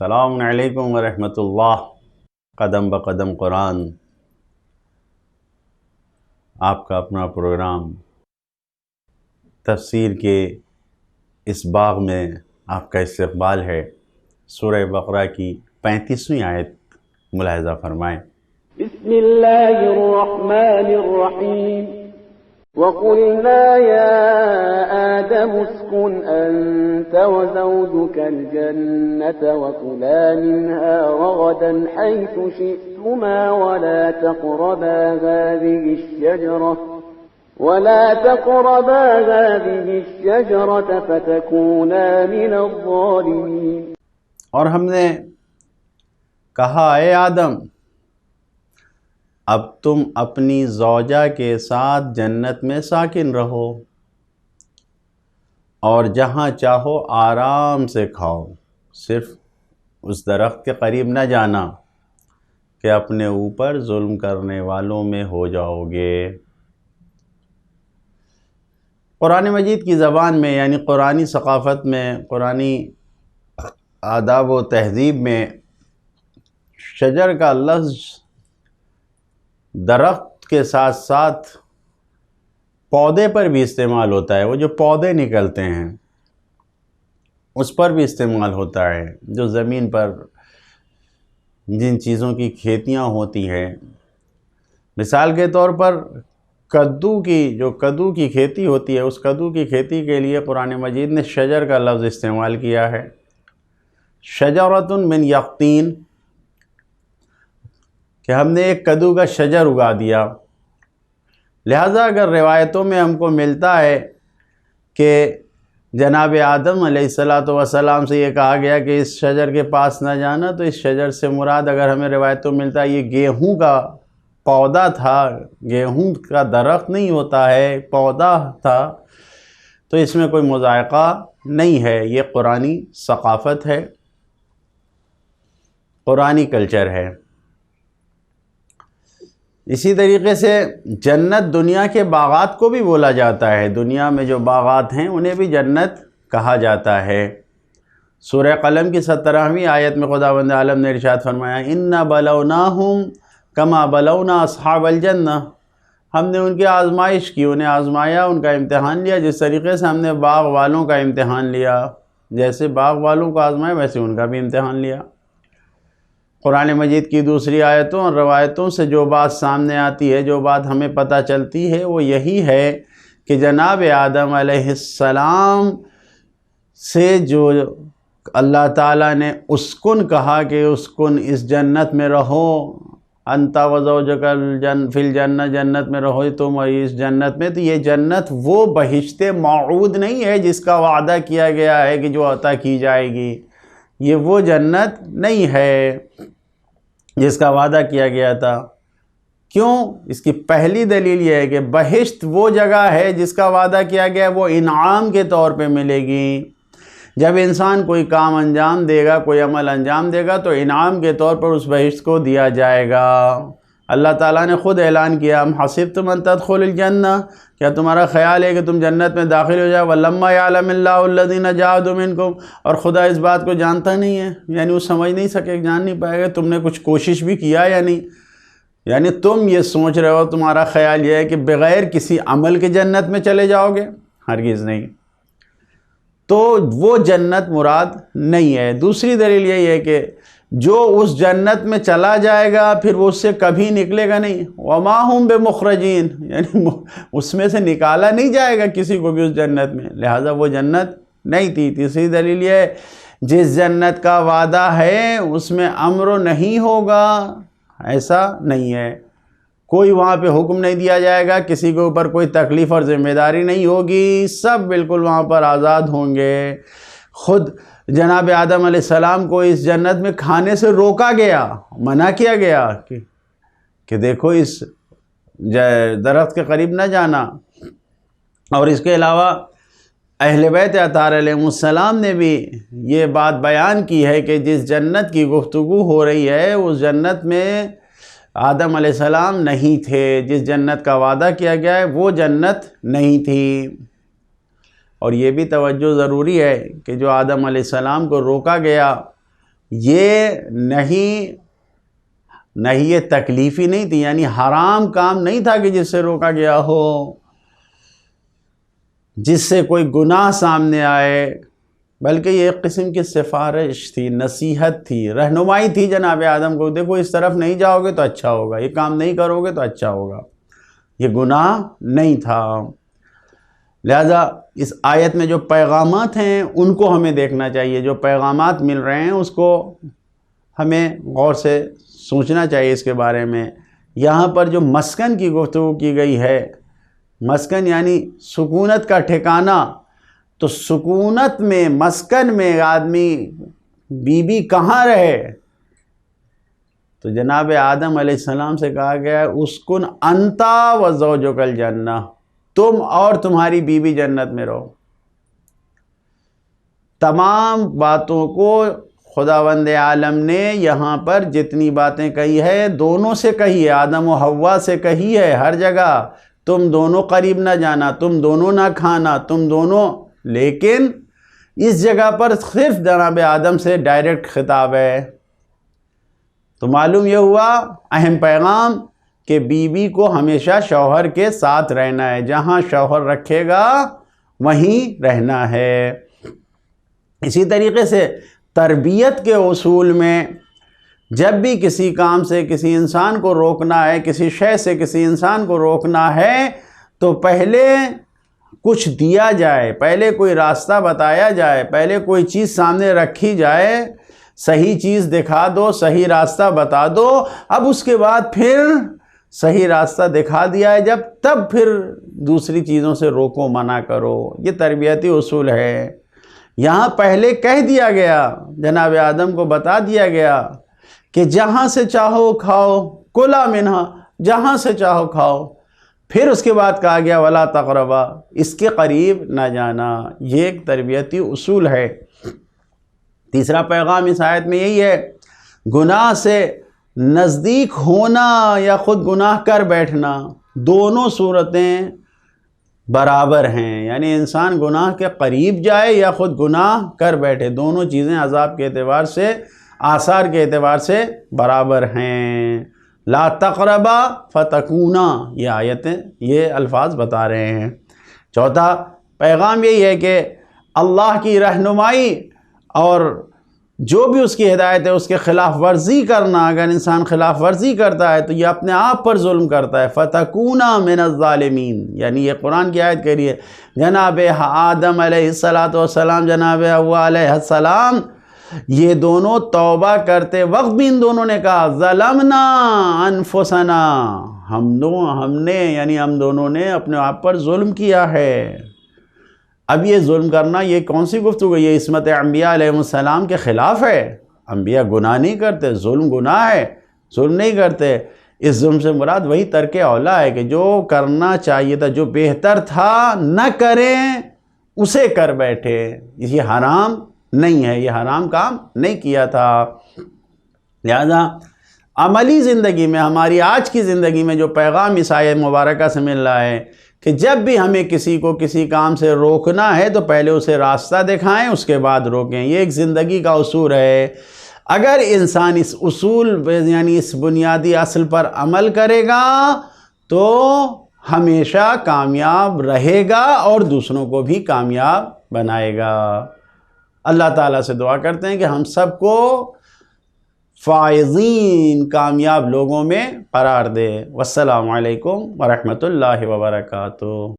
السلام علیکم ورحمۃ اللہ۔ قدم بقدم قرآن، آپ کا اپنا پروگرام تفسیر کے اس باغ میں آپ کا استقبال ہے۔ سورہ بقرہ کی 35ویں آیت ملاحظہ فرمائیں۔ بسم اللہ الرحمن الرحیم وَقُلْنَا يَا آدَمُ اسْكُنْ أَنْتَ وَزَوْجُكَ الْجَنَّةَ وَكُلَا مِنْهَا رَغَدًا حَيْثُ شِئْتُمَا وَلَا تَقْرَبَا هَٰذِهِ الشَّجَرَةَ فَتَكُونَا مِنَ الظَّالِمِينَ۔ اور ہم نے کہا، اے آدم، اب تم اپنی زوجہ کے ساتھ جنت میں ساکن رہو اور جہاں چاہو آرام سے کھاؤ، صرف اس درخت کے قریب نہ جانا کہ اپنے اوپر ظلم کرنے والوں میں ہو جاؤ گے۔ قرآن مجید کی زبان میں، یعنی قرآنی ثقافت میں، قرآنی آداب و تہذیب میں، شجر کا لفظ درخت کے ساتھ ساتھ پودے پر بھی استعمال ہوتا ہے۔ وہ جو پودے نکلتے ہیں اس پر بھی استعمال ہوتا ہے، جو زمین پر جن چیزوں کی کھیتیاں ہوتی ہیں۔ مثال کے طور پر کدو کی کھیتی ہوتی ہے، اس کدو کی کھیتی کے لیے قرآن مجید نے شجر کا لفظ استعمال کیا ہے، شجرۃ من یقطین، کہ ہم نے ایک کدو کا شجر اگا دیا۔ لہٰذا اگر روایتوں میں ہم کو ملتا ہے کہ جناب آدم علیہ السلام سے یہ کہا گیا کہ اس شجر کے پاس نہ جانا، تو اس شجر سے مراد اگر ہمیں روایتوں ملتا ہے یہ گیہوں کا پودا تھا، گیہوں کا درخت نہیں ہوتا ہے، پودا تھا، تو اس میں کوئی مذائقہ نہیں ہے۔ یہ قرآنی ثقافت ہے، قرآنی کلچر ہے۔ اسی طریقے سے جنت دنیا کے باغات کو بھی بولا جاتا ہے، دنیا میں جو باغات ہیں انہیں بھی جنت کہا جاتا ہے۔ سورہ قلم کی 17ویں آیت میں خداوند عالم نے ارشاد فرمایا، اِنَّا بَلَوْنَاهُمْ كَمَا بَلَوْنَا أَصْحَابَ الْجَنَّةِ، ہم نے ان کی آزمائش کی، انہیں آزمایا، ان کا امتحان لیا، جس طریقے سے ہم نے باغ والوں کا امتحان لیا، جیسے باغ والوں کو آزمایا ویسے ان کا بھی امتحان لیا۔ قرآن مجید کی دوسری آیتوں اور روایتوں سے جو بات سامنے آتی ہے، جو بات ہمیں پتہ چلتی ہے، وہ یہی ہے کہ جناب آدم علیہ السلام سے جو اللہ تعالیٰ نے اسکن کہا کہ اسکن اس جنت میں رہو، انت وزوجک فی الجنہ، جنت میں رہو تم اس جنت میں، تو یہ جنت وہ بہشت موعود نہیں ہے جس کا وعدہ کیا گیا ہے کہ جو عطا کی جائے گی۔ یہ وہ جنت نہیں ہے جس کا وعدہ کیا گیا تھا۔ کیوں؟ اس کی پہلی دلیل یہ ہے کہ بہشت وہ جگہ ہے جس کا وعدہ کیا گیا ہے، وہ انعام کے طور پہ ملے گی۔ جب انسان کوئی کام انجام دے گا، کوئی عمل انجام دے گا، تو انعام کے طور پر اس بہشت کو دیا جائے گا۔ اللہ تعالیٰ نے خود اعلان کیا، ام حسبتم ان تدخلوا الجنہ، کیا تمہارا خیال ہے کہ تم جنت میں داخل ہو جاؤ؟ وَلَمَّا يَعْلَمِ اللَّهُ الَّذِينَ جَاهَدُوا مِنْكُمْ، اور خدا اس بات کو جانتا نہیں ہے، یعنی وہ سمجھ نہیں سکے، جان نہیں پائے گا تم نے کچھ کوشش بھی کیا یا نہیں۔ یعنی تم یہ سوچ رہے ہو، تمہارا خیال یہ ہے کہ بغیر کسی عمل کے جنت میں چلے جاؤ گے؟ ہرگز نہیں۔ تو وہ جنت مراد نہیں ہے۔ دوسری دلیل یہی ہے کہ جو اس جنت میں چلا جائے گا پھر وہ اس سے کبھی نکلے گا نہیں، وَمَا هُمْ بِمُخْرَجِينَ، یعنی اس میں سے نکالا نہیں جائے گا کسی کو بھی اس جنت میں، لہٰذا وہ جنت نہیں تھی۔ تیسری دلیل یہ ہے، جس جنت کا وعدہ ہے اس میں امر نہیں ہوگا، ایسا نہیں ہے، کوئی وہاں پہ حکم نہیں دیا جائے گا، کسی کے اوپر کوئی تکلیف اور ذمہ داری نہیں ہوگی، سب بالکل وہاں پر آزاد ہوں گے۔ خود جناب آدم علیہ السلام کو اس جنت میں کھانے سے روکا گیا، منع کیا گیا کہ دیکھو اس درخت کے قریب نہ جانا۔ اور اس کے علاوہ اہل بیت اطہار علیہ السلام نے بھی یہ بات بیان کی ہے کہ جس جنت کی گفتگو ہو رہی ہے اس جنت میں آدم علیہ السلام نہیں تھے، جس جنت کا وعدہ کیا گیا ہے وہ جنت نہیں تھی۔ اور یہ بھی توجہ ضروری ہے کہ جو آدم علیہ السلام کو روکا گیا یہ نہیں یہ تکلیفی نہیں تھی، یعنی حرام کام نہیں تھا کہ جس سے روکا گیا ہو، جس سے کوئی گناہ سامنے آئے، بلکہ یہ ایک قسم کی سفارش تھی، نصیحت تھی، رہنمائی تھی جناب آدم کو، دیکھو اس طرف نہیں جاؤ گے تو اچھا ہوگا، یہ کام نہیں کرو گے تو اچھا ہوگا، یہ گناہ نہیں تھا۔ لہذا اس آیت میں جو پیغامات ہیں ان کو ہمیں دیکھنا چاہیے، جو پیغامات مل رہے ہیں اس کو ہمیں غور سے سوچنا چاہیے اس کے بارے میں۔ یہاں پر جو مسکن کی گفتگو کی گئی ہے، مسکن یعنی سکونت کا ٹھکانہ، تو سکونت میں، مسکن میں آدمی بیوی کہاں رہے؟ تو جناب آدم علیہ السلام سے کہا گیا ہے اسکن انتا و زوجک الجنہ، تم اور تمہاری بیوی جنت میں رہو۔ تمام باتوں کو خداوند عالم نے یہاں پر جتنی باتیں کہی ہے دونوں سے کہی ہے، آدم و حوا سے کہی ہے، ہر جگہ تم دونوں قریب نہ جانا، تم دونوں نہ کھانا، تم دونوں، لیکن اس جگہ پر صرف جناب آدم سے ڈائریکٹ خطاب ہے۔ تو معلوم یہ ہوا اہم پیغام کہ بیوی کو ہمیشہ شوہر کے ساتھ رہنا ہے، جہاں شوہر رکھے گا وہیں رہنا ہے۔ اسی طریقے سے تربیت کے اصول میں جب بھی کسی کام سے کسی انسان کو روکنا ہے، کسی شے سے کسی انسان کو روکنا ہے، تو پہلے کچھ دیا جائے، پہلے کوئی راستہ بتایا جائے، پہلے کوئی چیز سامنے رکھی جائے، صحیح چیز دکھا دو، صحیح راستہ بتا دو، اب اس کے بعد پھر صحیح راستہ دکھا دیا ہے جب، تب پھر دوسری چیزوں سے روکو، منع کرو۔ یہ تربیتی اصول ہے۔ یہاں پہلے کہہ دیا گیا، جناب آدم کو بتا دیا گیا کہ جہاں سے چاہو کھاؤ، کلا منہا، جہاں سے چاہو کھاؤ۔ پھر اس کے بعد کہا گیا ولا تقربا، اس کے قریب نہ جانا۔ یہ ایک تربیتی اصول ہے۔ تیسرا پیغام اس آیت میں یہی ہے، گناہ سے نزدیک ہونا یا خود گناہ کر بیٹھنا، دونوں صورتیں برابر ہیں، یعنی انسان گناہ کے قریب جائے یا خود گناہ کر بیٹھے، دونوں چیزیں عذاب کے اعتبار سے، آثار کے اعتبار سے برابر ہیں۔ لا تقربا فتکونا، یہ آیتیں، یہ الفاظ بتا رہے ہیں۔ چوتھا پیغام یہی ہے کہ اللہ کی رہنمائی اور جو بھی اس کی ہدایت ہے اس کے خلاف ورزی کرنا، اگر انسان خلاف ورزی کرتا ہے تو یہ اپنے آپ پر ظلم کرتا ہے۔ فَتَكُونَ مِنَ الظَّالِمِينَ، یعنی یہ قرآن کی آیت کہہ رہی ہے جناب آدم علیہ السلام، جناب حوا علیہ السلام، یہ دونوں توبہ کرتے وقت بھی ان دونوں نے کہا ظلمنا انفسنا، ہم نے یعنی ہم دونوں نے اپنے آپ پر ظلم کیا ہے۔ اب یہ ظلم کرنا یہ کون سی گفتگو ہے؟ یہ عصمت انبیاء علیہ السلام کے خلاف ہے۔ انبیاء گناہ نہیں کرتے، ظلم گناہ ہے، ظلم نہیں کرتے۔ اس ظلم سے مراد وہی ترک اولا ہے کہ جو کرنا چاہیے تھا، جو بہتر تھا نہ کریں اسے کر بیٹھے، یہ حرام نہیں ہے، یہ حرام کام نہیں کیا تھا۔ لہذا عملی زندگی میں، ہماری آج کی زندگی میں جو پیغام اس آیت مبارکہ سے مل رہا ہے کہ جب بھی ہمیں کسی کو کسی کام سے روکنا ہے تو پہلے اسے راستہ دکھائیں، اس کے بعد روکیں۔ یہ ایک زندگی کا اصول ہے۔ اگر انسان اس اصول یعنی اس بنیادی اصل پر عمل کرے گا تو ہمیشہ کامیاب رہے گا اور دوسروں کو بھی کامیاب بنائے گا۔ اللہ تعالیٰ سے دعا کرتے ہیں کہ ہم سب کو فائزین، کامیاب لوگوں میں قرار دے۔ والسلام علیکم ورحمۃ اللہ وبرکاتہ۔